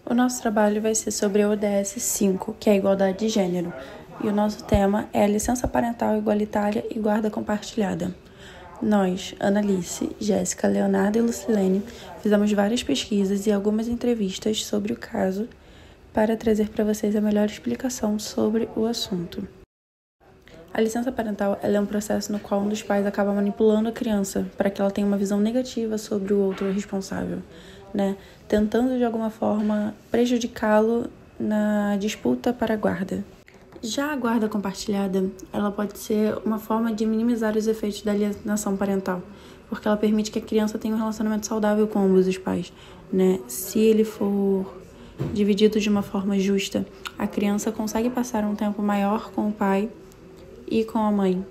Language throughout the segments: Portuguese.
O nosso trabalho vai ser sobre a ODS 5, que é a igualdade de gênero, e o nosso tema é a licença parental igualitária e guarda compartilhada. Nós, Analice, Jéssica, Leonardo e Lucilene, fizemos várias pesquisas e algumas entrevistas sobre o caso para trazer para vocês a melhor explicação sobre o assunto. A licença parental é um processo no qual um dos pais acaba manipulando a criança para que ela tenha uma visão negativa sobre o outro responsável, tentando de alguma forma prejudicá-lo na disputa para a guarda. Já a guarda compartilhada, ela pode ser uma forma de minimizar os efeitos da alienação parental, porque ela permite que a criança tenha um relacionamento saudável com ambos os pais, Se ele for dividido de uma forma justa, a criança consegue passar um tempo maior com o pai e com a mãe,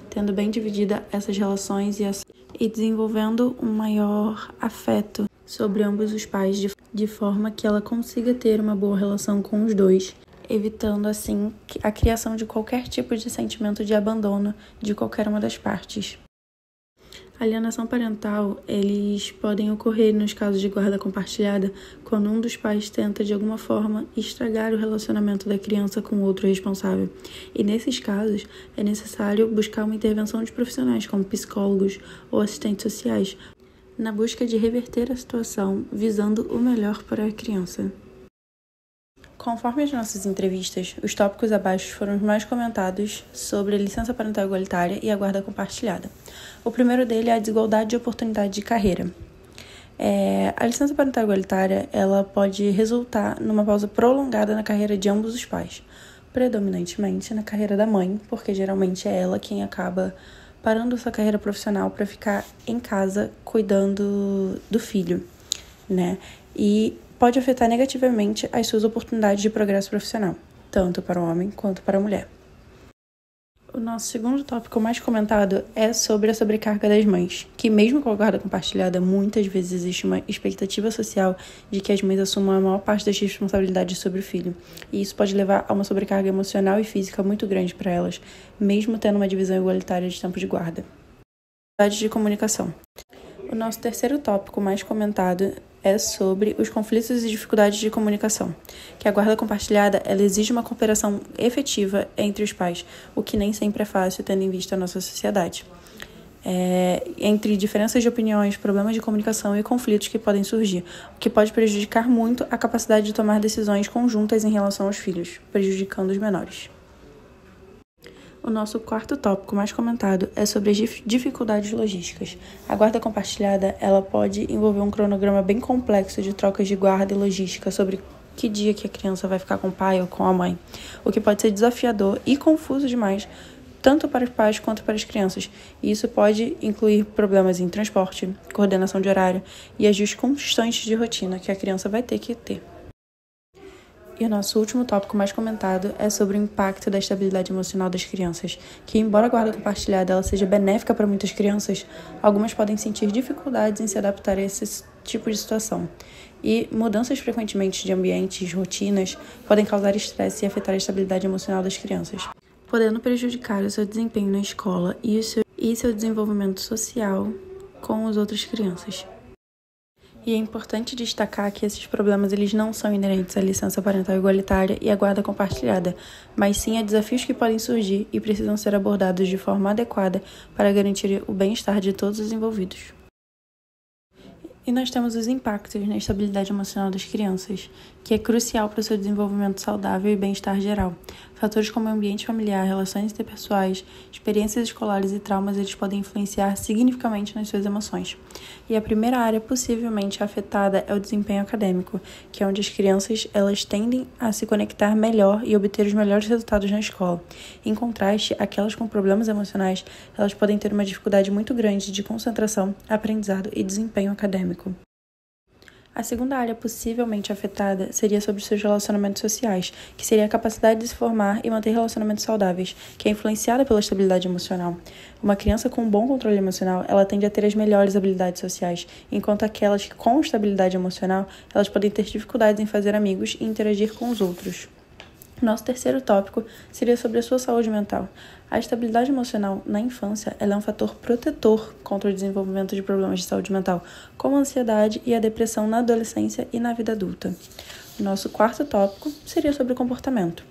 Tendo bem dividida essas relações e desenvolvendo um maior afeto sobre ambos os pais, de forma que ela consiga ter uma boa relação com os dois, evitando assim a criação de qualquer tipo de sentimento de abandono de qualquer uma das partes. A alienação parental, eles podem ocorrer nos casos de guarda compartilhada quando um dos pais tenta de alguma forma estragar o relacionamento da criança com o outro responsável. E nesses casos, é necessário buscar uma intervenção de profissionais como psicólogos ou assistentes sociais, na busca de reverter a situação, visando o melhor para a criança. Conforme as nossas entrevistas, os tópicos abaixo foram os mais comentados sobre a licença parental igualitária e a guarda compartilhada. O primeiro dele é a desigualdade de oportunidade de carreira. A licença parental igualitária ela pode resultar numa pausa prolongada na carreira de ambos os pais, predominantemente na carreira da mãe, porque geralmente é ela quem acaba parando sua carreira profissional para ficar em casa cuidando do filho, E pode afetar negativamente as suas oportunidades de progresso profissional, tanto para o homem quanto para a mulher. O nosso segundo tópico mais comentado é sobre a sobrecarga das mães, que mesmo com a guarda compartilhada, muitas vezes existe uma expectativa social de que as mães assumam a maior parte das responsabilidades sobre o filho, e isso pode levar a uma sobrecarga emocional e física muito grande para elas, mesmo tendo uma divisão igualitária de tempo de guarda. Dificuldades de comunicação. O nosso terceiro tópico mais comentado é sobre os conflitos e dificuldades de comunicação, que a guarda compartilhada ela exige uma cooperação efetiva entre os pais, o que nem sempre é fácil tendo em vista a nossa sociedade. Entre diferenças de opiniões, problemas de comunicação e conflitos que podem surgir, o que pode prejudicar muito a capacidade de tomar decisões conjuntas em relação aos filhos, prejudicando os menores. O nosso quarto tópico mais comentado é sobre as dificuldades logísticas. A guarda compartilhada ela pode envolver um cronograma bem complexo de trocas de guarda e logística sobre que dia que a criança vai ficar com o pai ou com a mãe, o que pode ser desafiador e confuso demais, tanto para os pais quanto para as crianças. E isso pode incluir problemas em transporte, coordenação de horário e ajustes constantes de rotina que a criança vai ter que ter. E o nosso último tópico mais comentado é sobre o impacto da estabilidade emocional das crianças, que embora a guarda compartilhada ela seja benéfica para muitas crianças, algumas podem sentir dificuldades em se adaptar a esse tipo de situação. E mudanças frequentemente de ambientes, rotinas, podem causar estresse e afetar a estabilidade emocional das crianças, podendo prejudicar o seu desempenho na escola e seu desenvolvimento social com as outras crianças. E é importante destacar que esses problemas eles não são inerentes à licença parental igualitária e à guarda compartilhada, mas sim a desafios que podem surgir e precisam ser abordados de forma adequada para garantir o bem-estar de todos os envolvidos. E nós temos os impactos na estabilidade emocional das crianças, que é crucial para o seu desenvolvimento saudável e bem-estar geral. Fatores como ambiente familiar, relações interpessoais, experiências escolares e traumas, eles podem influenciar significativamente nas suas emoções. E a primeira área possivelmente afetada é o desempenho acadêmico, que é onde as crianças elas tendem a se conectar melhor e obter os melhores resultados na escola. Em contraste, aquelas com problemas emocionais, elas podem ter uma dificuldade muito grande de concentração, aprendizado e desempenho acadêmico. A segunda área possivelmente afetada seria sobre seus relacionamentos sociais, que seria a capacidade de se formar e manter relacionamentos saudáveis, que é influenciada pela estabilidade emocional. Uma criança com um bom controle emocional, ela tende a ter as melhores habilidades sociais, enquanto aquelas com estabilidade emocional, elas podem ter dificuldades em fazer amigos e interagir com os outros. O nosso terceiro tópico seria sobre a sua saúde mental. A estabilidade emocional na infância ela é um fator protetor contra o desenvolvimento de problemas de saúde mental, como a ansiedade e a depressão na adolescência e na vida adulta. O nosso quarto tópico seria sobre o comportamento.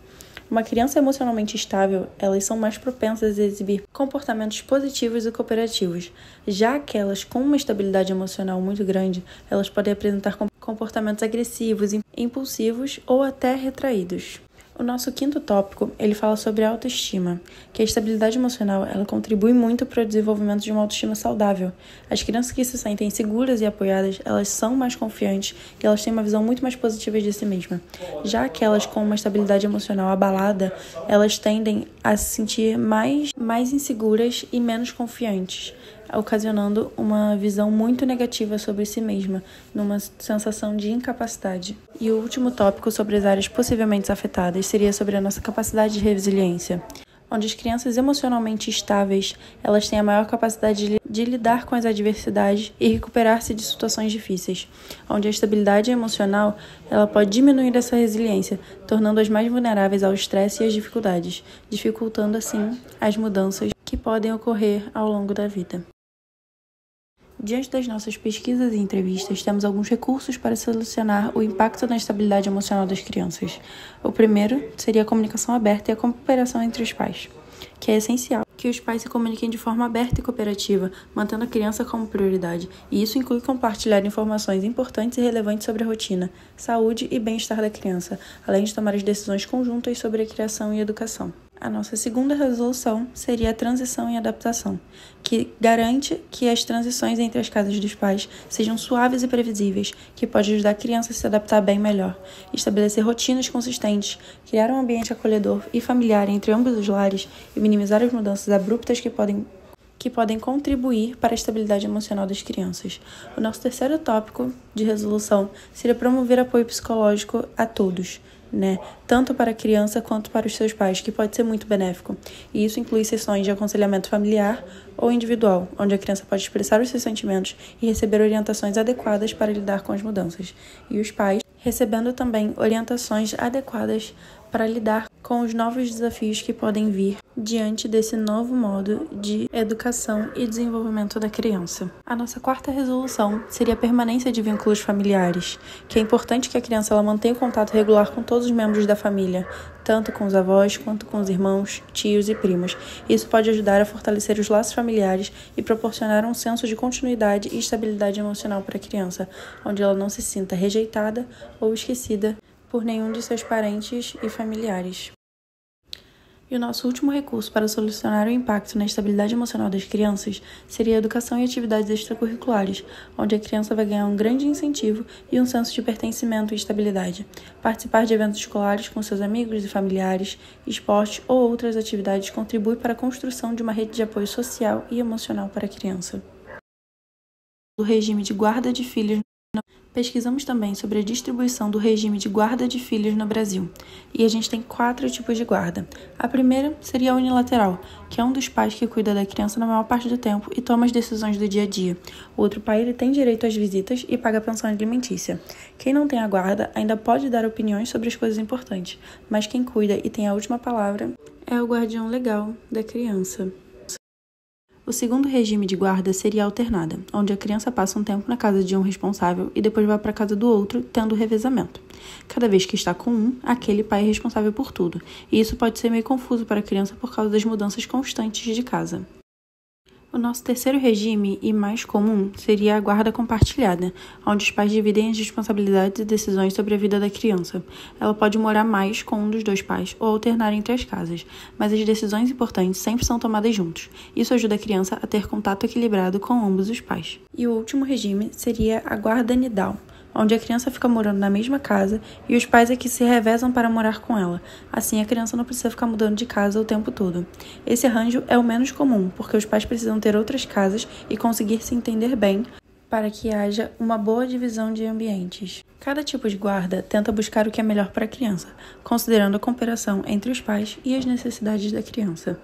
Uma criança emocionalmente estável, elas são mais propensas a exibir comportamentos positivos e cooperativos. Já aquelas com uma estabilidade emocional muito grande, elas podem apresentar comportamentos agressivos, impulsivos ou até retraídos. O nosso quinto tópico, ele fala sobre a autoestima, que a estabilidade emocional, ela contribui muito para o desenvolvimento de uma autoestima saudável. As crianças que se sentem seguras e apoiadas, elas são mais confiantes e elas têm uma visão muito mais positiva de si mesma. Já aquelas com uma estabilidade emocional abalada, elas tendem a se sentir mais inseguras e menos confiantes, ocasionando uma visão muito negativa sobre si mesma, numa sensação de incapacidade. E o último tópico sobre as áreas possivelmente afetadas seria sobre a nossa capacidade de resiliência, onde as crianças emocionalmente estáveis, elas têm a maior capacidade de lidar com as adversidades e recuperar-se de situações difíceis, onde a estabilidade emocional, ela pode diminuir essa resiliência, tornando-as mais vulneráveis ao estresse e às dificuldades, dificultando assim as mudanças que podem ocorrer ao longo da vida. Diante das nossas pesquisas e entrevistas, temos alguns recursos para solucionar o impacto na estabilidade emocional das crianças. O primeiro seria a comunicação aberta e a cooperação entre os pais, que é essencial que os pais se comuniquem de forma aberta e cooperativa, mantendo a criança como prioridade, e isso inclui compartilhar informações importantes e relevantes sobre a rotina, saúde e bem-estar da criança, além de tomar as decisões conjuntas sobre a criação e educação. A nossa segunda resolução seria a transição e adaptação, que garante que as transições entre as casas dos pais sejam suaves e previsíveis, que pode ajudar a criança a se adaptar bem melhor, estabelecer rotinas consistentes, criar um ambiente acolhedor e familiar entre ambos os lares e minimizar as mudanças abruptas que podem contribuir para a estabilidade emocional das crianças. O nosso terceiro tópico de resolução seria promover apoio psicológico a todos, tanto para a criança quanto para os seus pais, que pode ser muito benéfico. E isso inclui sessões de aconselhamento familiar ou individual, onde a criança pode expressar os seus sentimentos e receber orientações adequadas para lidar com as mudanças. E os pais recebendo também orientações adequadas para lidar com os novos desafios que podem vir diante desse novo modo de educação e desenvolvimento da criança. A nossa quarta resolução seria a permanência de vínculos familiares, que é importante que a criança ela mantenha contato regular com todos os membros da família, tanto com os avós quanto com os irmãos, tios e primos. Isso pode ajudar a fortalecer os laços familiares e proporcionar um senso de continuidade e estabilidade emocional para a criança, onde ela não se sinta rejeitada ou esquecida por nenhum de seus parentes e familiares. E o nosso último recurso para solucionar o impacto na estabilidade emocional das crianças seria a educação e atividades extracurriculares, onde a criança vai ganhar um grande incentivo e um senso de pertencimento e estabilidade. Participar de eventos escolares com seus amigos e familiares, esportes ou outras atividades contribui para a construção de uma rede de apoio social e emocional para a criança. O regime de guarda de filhos. Pesquisamos também sobre a distribuição do regime de guarda de filhos no Brasil, e a gente tem 4 tipos de guarda. A primeira seria a unilateral, que é um dos pais que cuida da criança na maior parte do tempo e toma as decisões do dia a dia. O outro pai ele tem direito às visitas e paga a pensão alimentícia. Quem não tem a guarda ainda pode dar opiniões sobre as coisas importantes, mas quem cuida e tem a última palavra é o guardião legal da criança. O segundo regime de guarda seria a alternada, onde a criança passa um tempo na casa de um responsável e depois vai para a casa do outro, tendo revezamento. Cada vez que está com um, aquele pai é responsável por tudo, e isso pode ser meio confuso para a criança por causa das mudanças constantes de casa. O nosso terceiro regime, e mais comum, seria a guarda compartilhada, onde os pais dividem as responsabilidades e decisões sobre a vida da criança. Ela pode morar mais com um dos dois pais ou alternar entre as casas, mas as decisões importantes sempre são tomadas juntos. Isso ajuda a criança a ter contato equilibrado com ambos os pais. E o último regime seria a guarda nidal, onde a criança fica morando na mesma casa e os pais é que se revezam para morar com ela. Assim, a criança não precisa ficar mudando de casa o tempo todo. Esse arranjo é o menos comum, porque os pais precisam ter outras casas e conseguir se entender bem para que haja uma boa divisão de ambientes. Cada tipo de guarda tenta buscar o que é melhor para a criança, considerando a cooperação entre os pais e as necessidades da criança.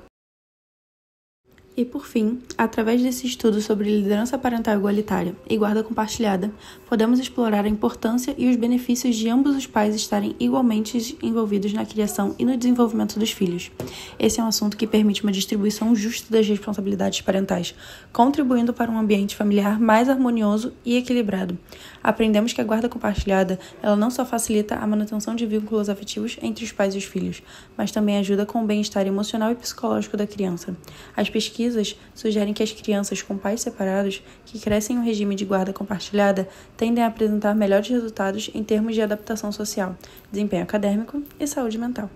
E, por fim, através desse estudo sobre liderança parental igualitária e guarda compartilhada, podemos explorar a importância e os benefícios de ambos os pais estarem igualmente envolvidos na criação e no desenvolvimento dos filhos. Esse é um assunto que permite uma distribuição justa das responsabilidades parentais, contribuindo para um ambiente familiar mais harmonioso e equilibrado. Aprendemos que a guarda compartilhada, ela não só facilita a manutenção de vínculos afetivos entre os pais e os filhos, mas também ajuda com o bem-estar emocional e psicológico da criança. As pesquisas sugerem que as crianças com pais separados, que crescem em um regime de guarda compartilhada, tendem a apresentar melhores resultados em termos de adaptação social, desempenho acadêmico e saúde mental.